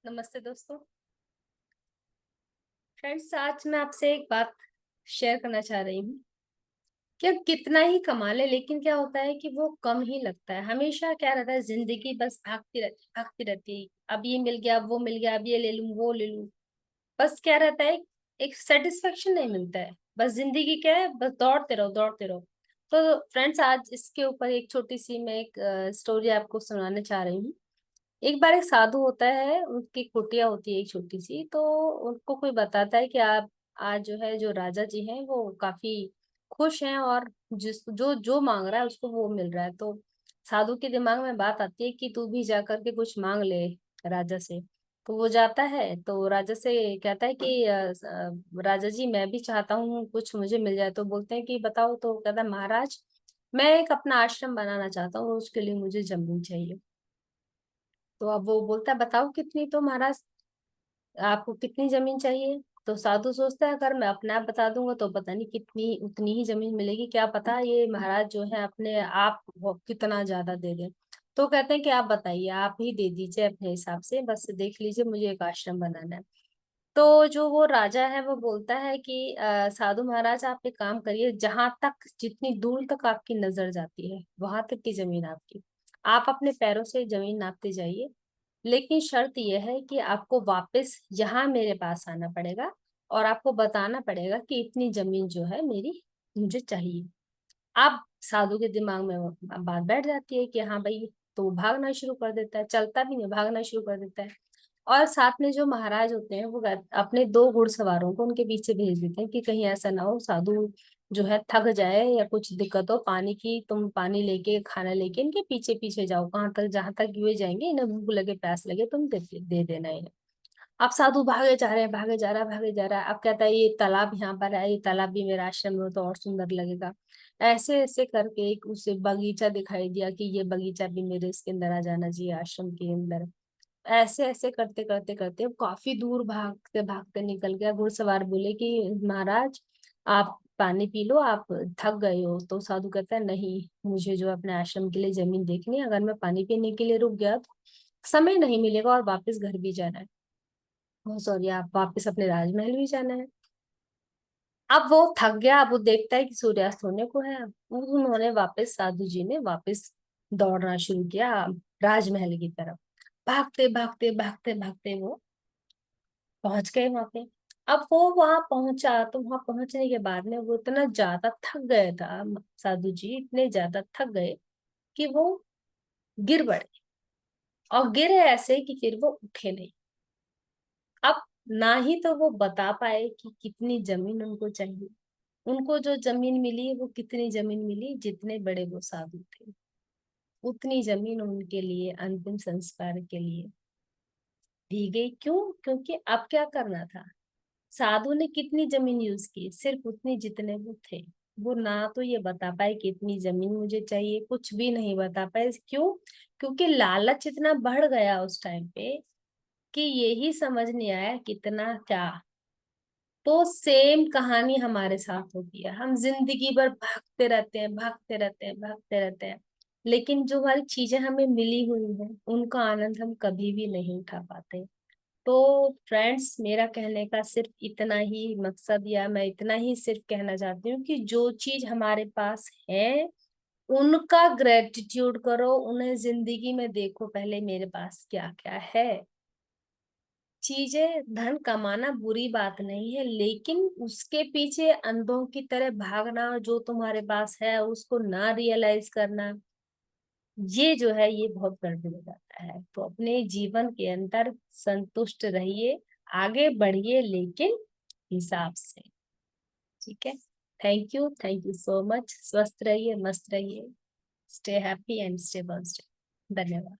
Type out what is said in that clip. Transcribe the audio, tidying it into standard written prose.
नमस्ते दोस्तों। फ्रेंड्स, आज मैं आपसे एक बात शेयर करना चाह रही हूँ कि हम कितना ही कमा ले, लेकिन क्या होता है कि वो कम ही लगता है। हमेशा क्या रहता है, जिंदगी बस भागती रहती है। अब ये मिल गया, अब वो मिल गया, अब ये ले लूं, वो ले लूं। बस क्या रहता है, एक सेटिस्फेक्शन नहीं मिलता है। बस जिंदगी क्या है, बस दौड़ते रहो दौड़ते रहो। तो फ्रेंड्स, आज इसके ऊपर एक छोटी सी मैं एक स्टोरी आपको सुनाने चाह रही हूँ। एक बार एक साधु होता है, उनकी कुटिया होती है एक छोटी सी। तो उनको कोई बताता है कि आप आज जो है, जो राजा जी हैं वो काफी खुश हैं और जिस जो जो मांग रहा है उसको वो मिल रहा है। तो साधु के दिमाग में बात आती है कि तू भी जा करके कुछ मांग ले राजा से। तो वो जाता है, तो राजा से कहता है कि राजा जी, मैं भी चाहता हूँ कुछ मुझे मिल जाए। तो बोलते हैं कि बताओ। तो कहता है, महाराज, मैं एक अपना आश्रम बनाना चाहता हूँ, उसके लिए मुझे जमीन चाहिए। तो अब वो बोलता है, बताओ कितनी। तो महाराज, आपको कितनी जमीन चाहिए? तो साधु सोचता है, अगर मैं अपने आप बता दूंगा तो पता नहीं कितनी उतनी ही जमीन मिलेगी, क्या पता ये महाराज जो है अपने आप वो कितना ज्यादा दे दें। तो कहते हैं कि आप बताइए, आप ही दे दीजिए अपने हिसाब से, बस देख लीजिए, मुझे एक आश्रम बनाना है। तो जो वो राजा है वो बोलता है कि साधु महाराज, आप एक काम करिए, जहां तक जितनी दूर तक आपकी नजर जाती है वहां तक की जमीन आपकी। आप अपने पैरों से जमीन नापते जाइए, लेकिन शर्त यह है कि आपको वापस यहाँ मेरे पास आना पड़ेगा और आपको बताना पड़ेगा कि इतनी जमीन जो है मेरी, मुझे चाहिए। अब साधु के दिमाग में वो बात बैठ जाती है कि हाँ भाई। तो वो भागना शुरू कर देता है, चलता भी नहीं, भागना शुरू कर देता है। और साथ में जो महाराज होते हैं वो अपने दो घुड़सवारों को उनके पीछे भेज देते हैं कि कहीं ऐसा ना हो साधु जो है थक जाए या कुछ दिक्कत हो पानी की, तुम पानी लेके खाना लेके इनके पीछे पीछे जाओ, कहाँ तक जहां तक ये जाएंगे, इन्हें भूख लगे प्यास लगे, तुम दे देना है। अब साधु भागे जा रहे हैं, भागे जा रहा है, भागे जा रहा है। अब कहता है, ये तालाब यहाँ पर है, ये तालाब भी मेरा आश्रम में हो तो और सुंदर लगेगा। ऐसे ऐसे करके एक उसे बगीचा दिखाई दिया कि ये बगीचा भी मेरे इसके अंदर आ जाना चाहिए, आश्रम के अंदर। ऐसे ऐसे करते करते करते अब काफी दूर भागते भागते निकल गया। घुड़सवार बोले कि महाराज, आप पानी पी लो, आप थक गए हो। तो साधु कहता है, नहीं, मुझे जो अपने आश्रम के लिए जमीन देखनी है, अगर मैं पानी पीने के लिए रुक गया तो समय नहीं मिलेगा और वापस घर भी जाना है। सॉरी, आप वापस अपने राजमहल भी जाना है। अब वो थक गया, अब वो देखता है कि सूर्यास्त होने को है। अब उन्होंने वापस, साधु जी ने वापस दौड़ना शुरू किया राजमहल की तरफ। भागते भागते भागते भागते वो पहुंच गए वहां पे। अब वो वहां पहुंचा तो वहां पहुंचने के बाद में वो इतना ज्यादा थक गया था, साधु जी इतने ज्यादा थक गए कि वो गिर पड़े। और गिरे ऐसे कि फिर वो उठे नहीं। अब ना ही तो वो बता पाए कि कितनी जमीन उनको चाहिए। उनको जो जमीन मिली वो कितनी जमीन मिली, जितने बड़े वो साधु थे उतनी जमीन उनके लिए अंतिम संस्कार के लिए दी गई। क्यों? क्योंकि अब क्या करना था। साधु ने कितनी जमीन यूज की, सिर्फ उतनी जितने वो थे। वो ना तो ये बता पाए कि इतनी जमीन मुझे चाहिए, कुछ भी नहीं बता पाए। क्यों? क्योंकि लालच इतना बढ़ गया उस टाइम पे कि यही समझ नहीं आया कितना क्या। तो सेम कहानी हमारे साथ होती है, हम जिंदगी भर भागते रहते हैं, भागते रहते हैं, भागते रहते हैं, लेकिन जो हमारी चीजें हमें मिली हुई हैं उनका आनंद हम कभी भी नहीं उठा पाते। तो फ्रेंड्स, मेरा कहने का सिर्फ इतना ही मकसद, या मैं इतना ही सिर्फ कहना चाहती हूँ कि जो चीज हमारे पास है उनका ग्रेटिट्यूड करो, उन्हें जिंदगी में देखो पहले मेरे पास क्या क्या है। चीजें, धन कमाना बुरी बात नहीं है, लेकिन उसके पीछे अंधों की तरह भागना, जो तुम्हारे पास है उसको ना रियलाइज करना, ये जो है ये बहुत गड़बड़ हो जाता है। तो अपने जीवन के अंदर संतुष्ट रहिए, आगे बढ़िए, लेकिन हिसाब से। ठीक है। Thank you so much. स्वस्थ रहिए, मस्त रहिए। Stay happy and stay positive. धन्यवाद।